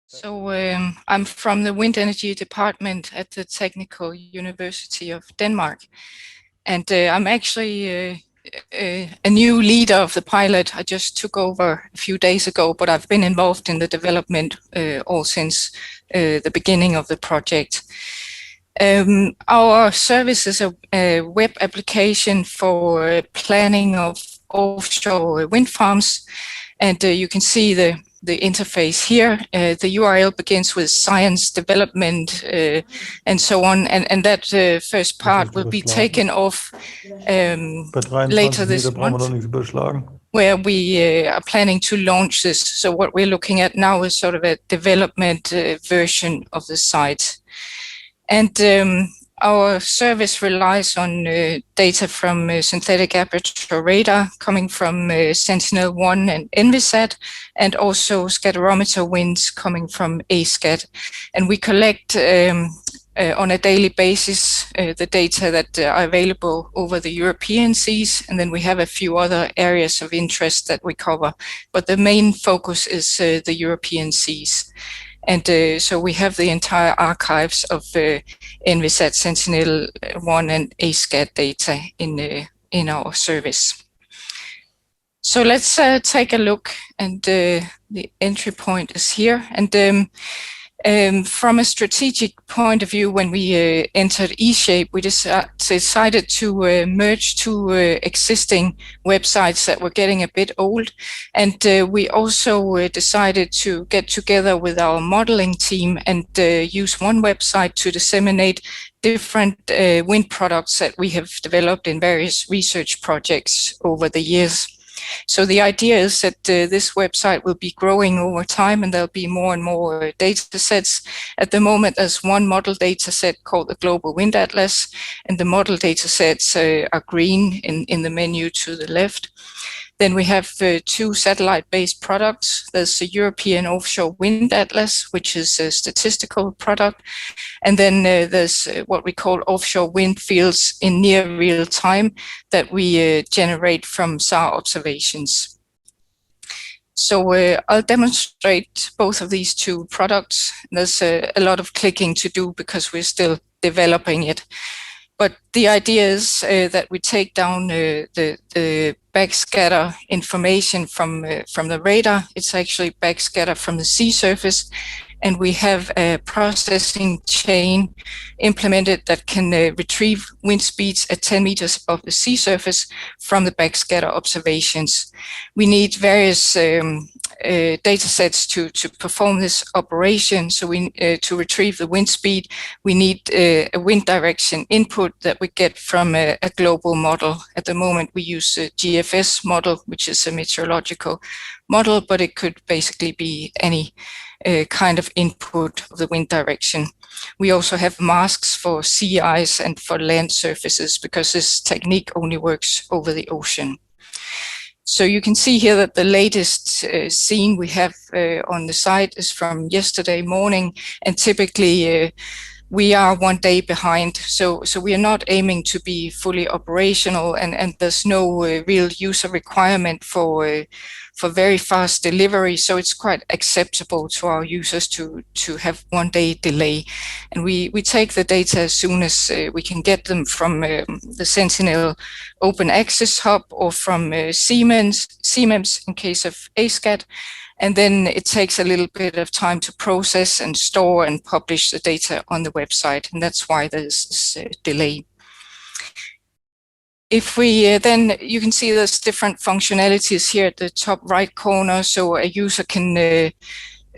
So I'm from the wind energy department at the Technical University of Denmark, and I'm actually a new leader of the pilot. I just took over a few days ago, but I've been involved in the development all since the beginning of the project. Our service is a web application for planning of offshore wind farms, and you can see the interface here. The URL begins with science development and so on, and that first part will be taken off later this month, where we are planning to launch this. So what we're looking at now is sort of a development version of the site. And our service relies on data from synthetic aperture radar coming from Sentinel-1 and ENVISAT, and also scatterometer winds coming from ASCAT. And we collect on a daily basis the data that are available over the European seas, and then we have a few other areas of interest that we cover. But the main focus is the European seas. And so we have the entire archives of ENVISAT, Sentinel-1 and ASCAT data in our service. So let's take a look, and the entry point is here. And from a strategic point of view, when we entered eShape, we decided to merge two existing websites that were getting a bit old. And we also decided to get together with our modeling team and use one website to disseminate different wind products that we have developed in various research projects over the years. So the idea is that this website will be growing over time, and there'll be more and more data sets. At the moment, there's one model data set called the Global Wind Atlas, and the model data sets are green in the menu to the left. Then we have two satellite-based products. There's the European Offshore Wind Atlas, which is a statistical product. And then there's what we call offshore wind fields in near real time that we generate from SAR observations. So I'll demonstrate both of these two products. There's a lot of clicking to do because we're still developing it. But the idea is that we take down the backscatter information from the radar. It's actually backscatter from the sea surface, and we have a processing chain implemented that can retrieve wind speeds at 10 meters above the sea surface from the backscatter observations. We need various data sets to perform this operation. So we to retrieve the wind speed, we need a wind direction input that we get from a global model. At the moment, we use a GFS model, which is a meteorological model, but it could basically be any kind of input of the wind direction. We also have masks for sea ice and for land surfaces, because this technique only works over the ocean. So you can see here that the latest scene we have on the site is from yesterday morning, and typically we are 1 day behind. So we are not aiming to be fully operational, and there's no real user requirement for very fast delivery. So it's quite acceptable to our users to have 1 day delay. And we take the data as soon as we can get them from the Sentinel Open Access Hub or from Siemens in case of ASCAT. And then it takes a little bit of time to process and store and publish the data on the website. And that's why there's this delay. If we then, you can see there's different functionalities here at the top right corner. So a user can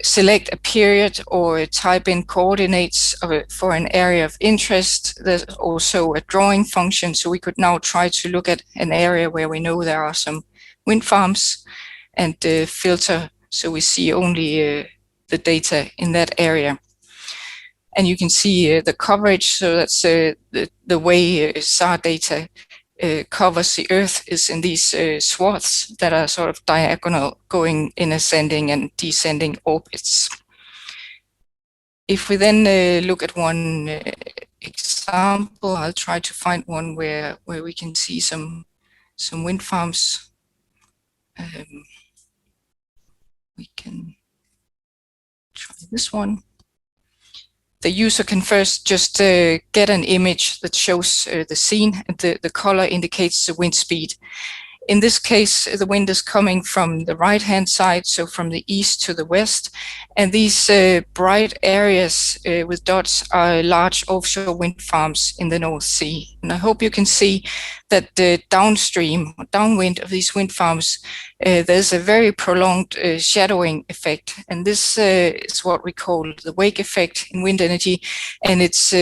select a period or type in coordinates for an area of interest. There's also a drawing function. So we could now try to look at an area where we know there are some wind farms and filter so we see only the data in that area. And you can see the coverage. So that's the way SAR data covers the Earth is in these swaths that are sort of diagonal, going in ascending and descending orbits. If we then look at one example, I'll try to find one where we can see some wind farms. We can try this one. The user can first just get an image that shows the scene, and the color indicates the wind speed. In this case, the wind is coming from the right-hand side, so from the east to the west. And these bright areas with dots are large offshore wind farms in the North Sea. And I hope you can see that the downstream, downwind of these wind farms, there's a very prolonged shadowing effect. And this is what we call the wake effect in wind energy. And it's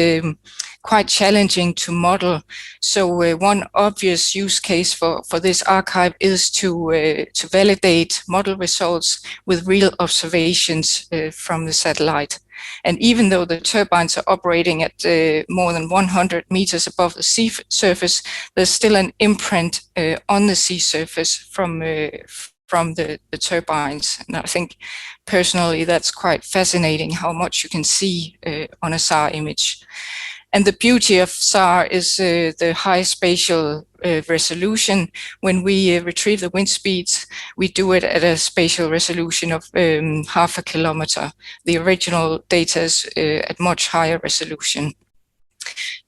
quite challenging to model. So one obvious use case for this archive is to validate model results with real observations from the satellite. And even though the turbines are operating at more than 100 meters above the sea surface, there's still an imprint on the sea surface from the turbines. And I think personally that's quite fascinating how much you can see on a SAR image. And the beauty of SAR is the high spatial resolution. When we retrieve the wind speeds, we do it at a spatial resolution of 0.5 kilometer. The original data is at much higher resolution.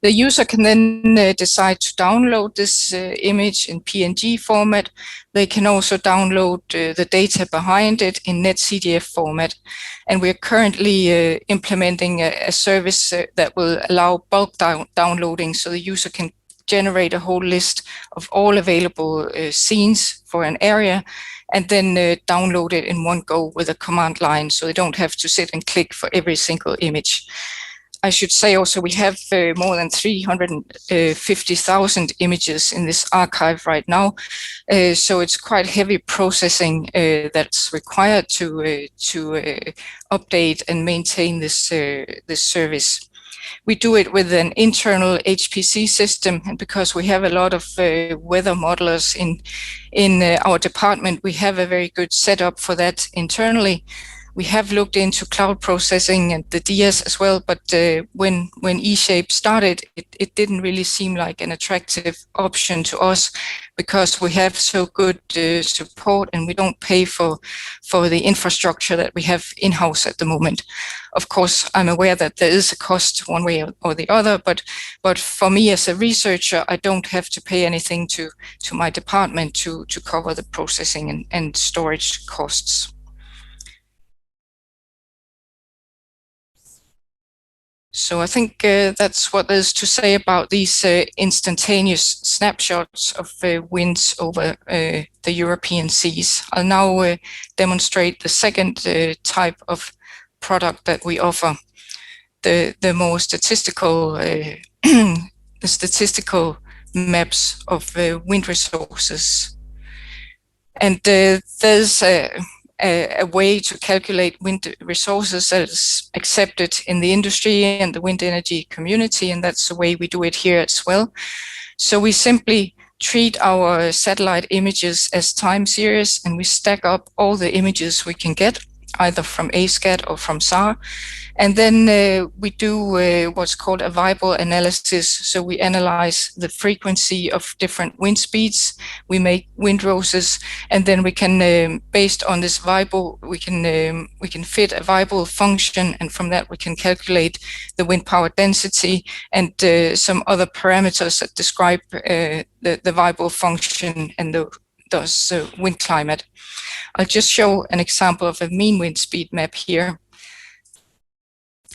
The user can then decide to download this image in PNG format. They can also download the data behind it in NetCDF format. And we're currently implementing a service that will allow bulk downloading, so the user can generate a whole list of all available scenes for an area and then download it in one go with a command line, so they don't have to sit and click for every single image. I should say also we have more than 350,000 images in this archive right now, so it's quite heavy processing that's required to update and maintain this service. We do it with an internal HPC system, and because we have a lot of weather modelers in our department, we have a very good setup for that internally. We have looked into cloud processing and the DS as well, but when eShape started, it didn't really seem like an attractive option to us because we have so good support and we don't pay for the infrastructure that we have in-house at the moment. Of course, I'm aware that there is a cost one way or the other, but for me as a researcher, I don't have to pay anything to my department to cover the processing and storage costs. So I think that's what there's to say about these instantaneous snapshots of winds over the European seas. I'll now demonstrate the second type of product that we offer, the more statistical, the statistical maps of wind resources. And there's a way to calculate wind resources that is accepted in the industry and the wind energy community, and that's the way we do it here as well. So we simply treat our satellite images as time series, and we stack up all the images we can get, either from ASCAT or from SAR. And then we do what's called a Weibull analysis. So we analyze the frequency of different wind speeds. We make windroses, and then we can, based on this Weibull, we can fit a Weibull function, and from that we can calculate the wind power density and some other parameters that describe the Weibull function and thus wind climate. I'll just show an example of a mean wind speed map here.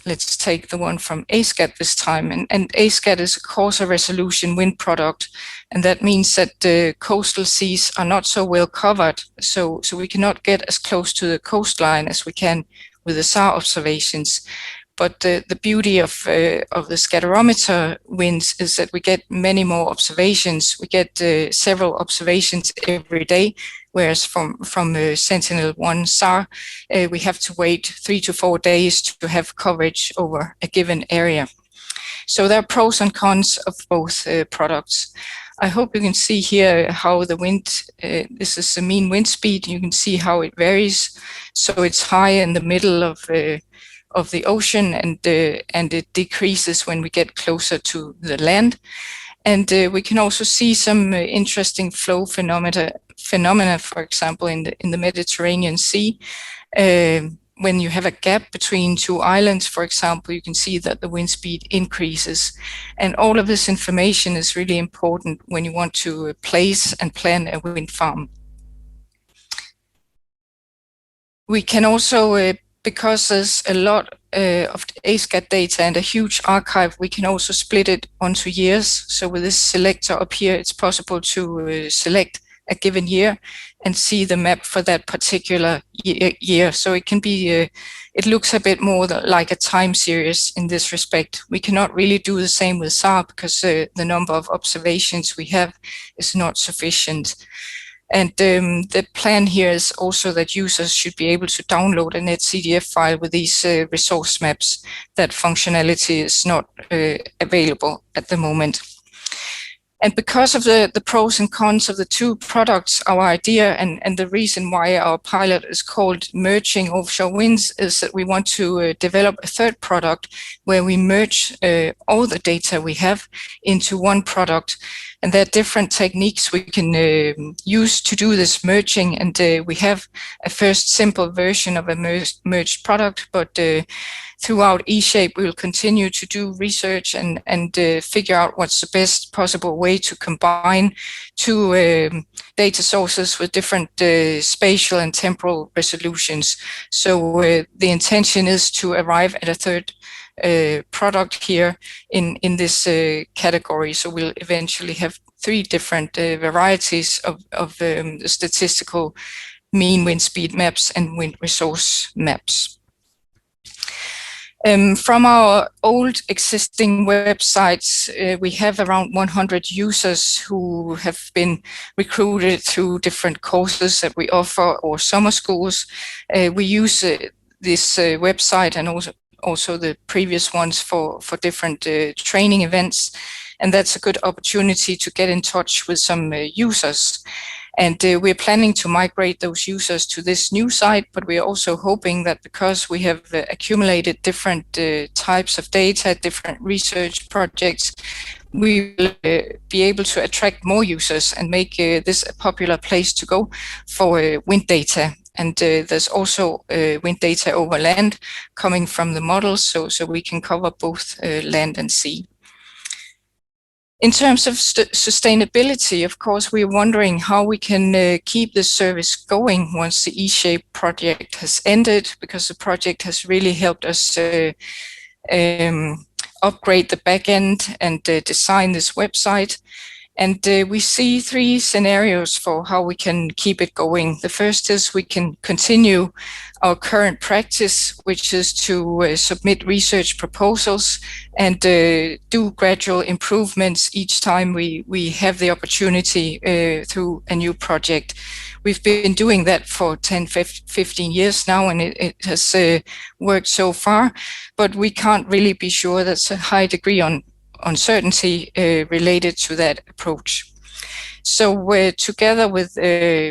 Let's take the one from ASCAT this time. And ASCAT is a coarser resolution wind product. And that means that the coastal seas are not so well covered. So we cannot get as close to the coastline as we can with the SAR observations. But the beauty of the scatterometer winds is that we get many more observations. We get several observations every day, whereas from Sentinel-1 SAR, we have to wait 3 to 4 days to have coverage over a given area. So there are pros and cons of both products. I hope you can see here how the wind, this is the mean wind speed. You can see how it varies. So it's high in the middle of the ocean, and it decreases when we get closer to the land. And we can also see some interesting flow phenomena, for example, in the Mediterranean Sea, when you have a gap between two islands, for example, you can see that the wind speed increases. And all of this information is really important when you want to place and plan a wind farm. We can also, because there's a lot of ASCAT data and a huge archive, we can also split it onto years. So with this selector up here, it's possible to select a given year and see the map for that particular year. So it can be, it looks a bit more like a time series in this respect. We cannot really do the same with SAR because the number of observations we have is not sufficient. And the plan here is also that users should be able to download a NetCDF file with these resource maps. That functionality is not available at the moment. And because of the pros and cons of the two products, our idea and the reason why our pilot is called Merging Offshore Winds is that we want to develop a third product where we merge all the data we have into one product. And there are different techniques we can use to do this merging. And we have a first simple version of a merged product, but throughout eShape, we will continue to do research and figure out what's the best possible way to combine two data sources with different spatial and temporal resolutions. So the intention is to arrive at a third product here in this category. So we'll eventually have three different varieties of the statistical mean wind speed maps and wind resource maps. From our old existing websites, we have around 100 users who have been recruited through different courses that we offer or summer schools. We use this website and also the previous ones for different training events. And that's a good opportunity to get in touch with some users. And we're planning to migrate those users to this new site, but we're also hoping that because we have accumulated different types of data, different research projects, we will be able to attract more users and make this a popular place to go for wind data. And there's also wind data over land coming from the models, so we can cover both land and sea. In terms of sustainability, of course, we're wondering how we can keep this service going once the eShape project has ended, because the project has really helped us upgrade the backend and design this website. And we see three scenarios for how we can keep it going. The first is we can continue our current practice, which is to submit research proposals and do gradual improvements each time we have the opportunity through a new project. We've been doing that for 10, 15 years now, and it has worked so far, but we can't really be sure. That's a high degree on uncertainty related to that approach. So together with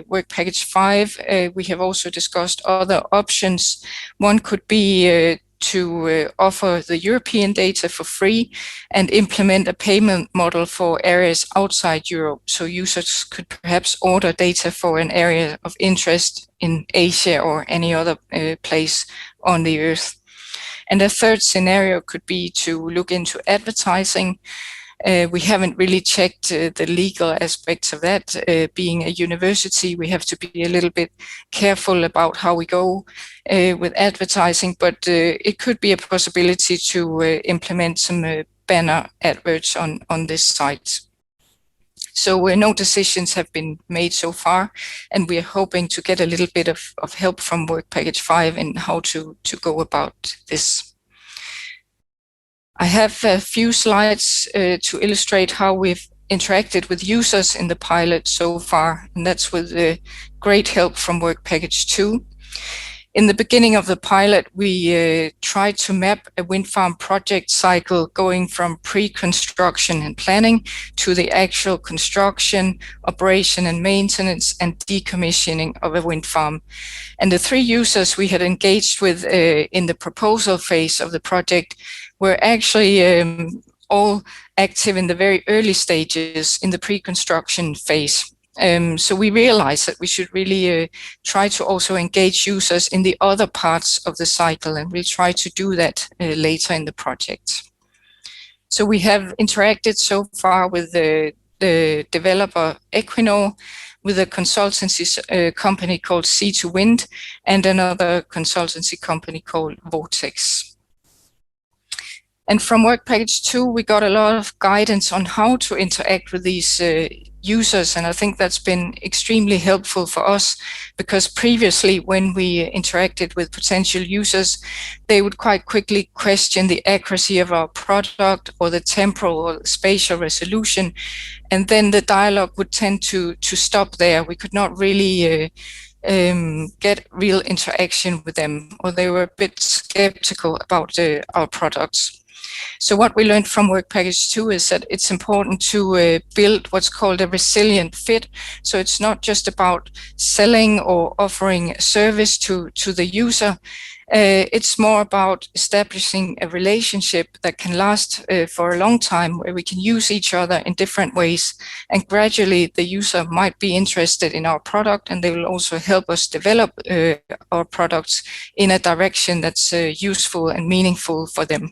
Work Package 5, we have also discussed other options. One could be to offer the European data for free and implement a payment model for areas outside Europe. So users could perhaps order data for an area of interest in Asia or any other place on the Earth. And a third scenario could be to look into advertising. We haven't really checked the legal aspects of that. Being a university, we have to be a little bit careful about how we go with advertising, but it could be a possibility to implement some banner adverts on this site. So no decisions have been made so far, and we are hoping to get a little bit of help from Work Package 5 in how to go about this. I have a few slides to illustrate how we've interacted with users in the pilot so far, and that's with great help from Work Package 2. In the beginning of the pilot, we tried to map a wind farm project cycle going from pre-construction and planning to the actual construction, operation and maintenance and decommissioning of a wind farm. And the three users we had engaged with in the proposal phase of the project were actually all active in the very early stages in the pre-construction phase. So we realized that we should really try to also engage users in the other parts of the cycle, and we'll try to do that later in the project. So we have interacted so far with the developer Equinor, with a consultancy company called Sea2Wind, and another consultancy company called Vortex. And from work package 2, we got a lot of guidance on how to interact with these users, and I think that's been extremely helpful for us, because previously when we interacted with potential users, they would quite quickly question the accuracy of our product or the temporal or spatial resolution, and then the dialogue would tend to stop there. We could not really get real interaction with them, or they were a bit skeptical about our products. So what we learned from work package 2 is that it's important to build what's called a resilient fit. So it's not just about selling or offering a service to the user. It's more about establishing a relationship that can last for a long time, where we can use each other in different ways. And gradually the user might be interested in our product, and they will also help us develop our products in a direction that's useful and meaningful for them.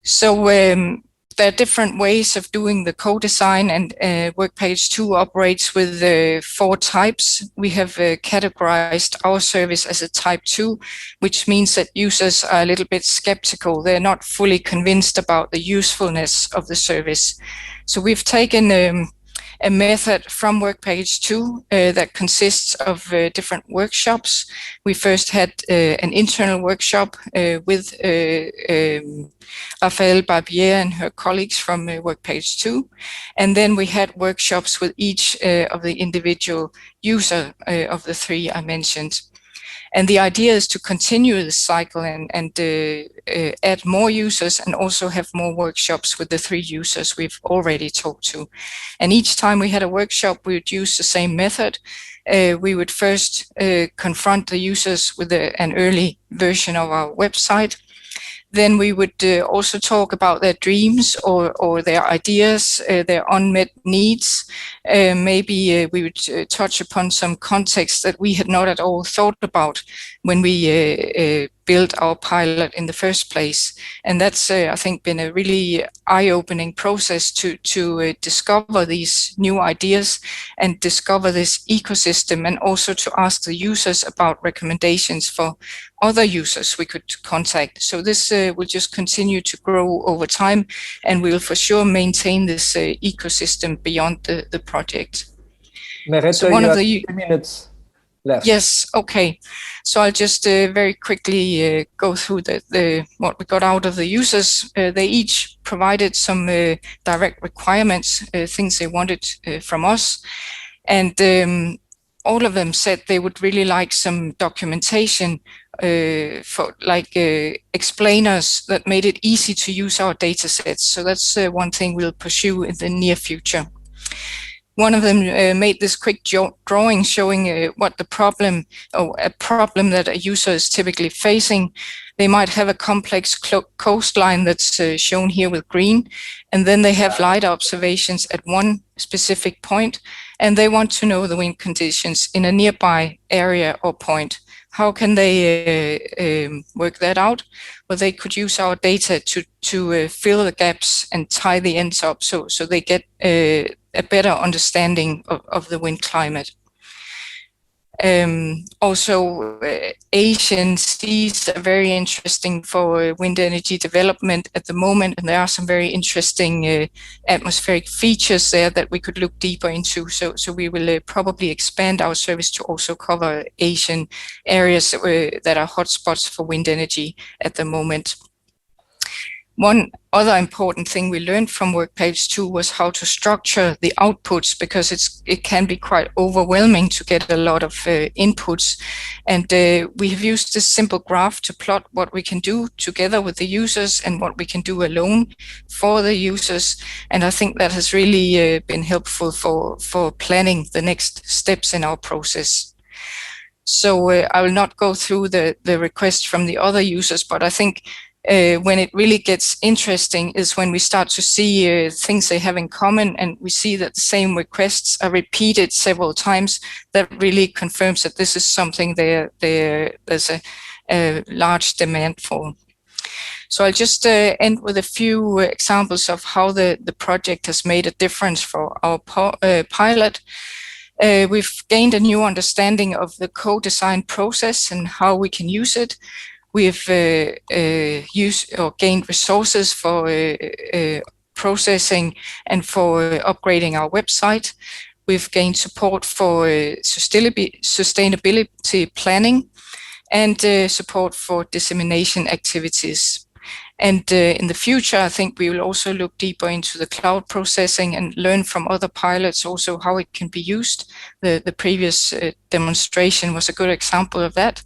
So there are different ways of doing the co-design, and work page 2 operates with 4 types. We have categorized our service as a type 2, which means that users are a little bit skeptical. They're not fully convinced about the usefulness of the service. So we've taken a method from work package 2 that consists of different workshops. We first had an internal workshop with Raphael Barbier and her colleagues from work page 2. And then we had workshops with each of the individual user of the 3 I mentioned. And the idea is to continue the cycle and add more users, and also have more workshops with the 3 users we've already talked to. And each time we had a workshop, we would use the same method. We would first confront the users with an early version of our website. Then we would also talk about their dreams or their ideas, their unmet needs. Maybe we would touch upon some context that we had not at all thought about when we built our pilot in the first place. And that's, I think, been a really eye-opening process to discover these new ideas and discover this ecosystem, and also to ask the users about recommendations for other users we could contact. So this will just continue to grow over time, and we'll for sure maintain this ecosystem beyond the project. Merete, so one of the 3 minutes left. Yes, okay. So I'll just very quickly go through what we got out of the users. They each provided some direct requirements, things they wanted from us. And all of them said they would really like some documentation for explainers that made it easy to use our data sets. So that's one thing we'll pursue in the near future. One of them made this quick drawing showing what the problem, or a problem that a user is typically facing. They might have a complex coastline that's shown here with green, and then they have light observations at one specific point, and they want to know the wind conditions in a nearby area or point. How can they work that out? Well, they could use our data to fill the gaps and tie the ends up, so they get a better understanding of the wind climate. Also, Asian seas are very interesting for wind energy development at the moment, and there are some very interesting atmospheric features there that we could look deeper into. So we will probably expand our service to also cover Asian areas that are hotspots for wind energy at the moment. One other important thing we learned from work page 2 was how to structure the outputs, because it can be quite overwhelming to get a lot of inputs. And we have used this simple graph to plot what we can do together with the users and what we can do alone for the users. And I think that has really been helpful for planning the next steps in our process. So I will not go through the request from the other users, but I think when it really gets interesting is when we start to see things they have in common, and we see that the same requests are repeated several times. That really confirms that this is something there's a large demand for. So I'll just end with a few examples of how the project has made a difference for our pilot. We've gained a new understanding of the co-design process and how we can use it. We've used or gained resources for processing and for upgrading our website. We've gained support for sustainability planning and support for dissemination activities. And in the future, I think we will also look deeper into the cloud processing and learn from other pilots also how it can be used. The previous demonstration was a good example of that.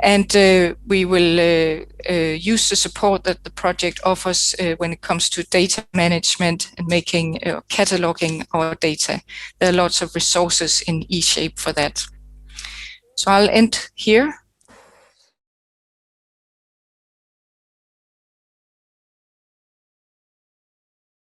And we will use the support that the project offers when it comes to data management and making cataloging our data. There are lots of resources in eShape for that. So I'll end here.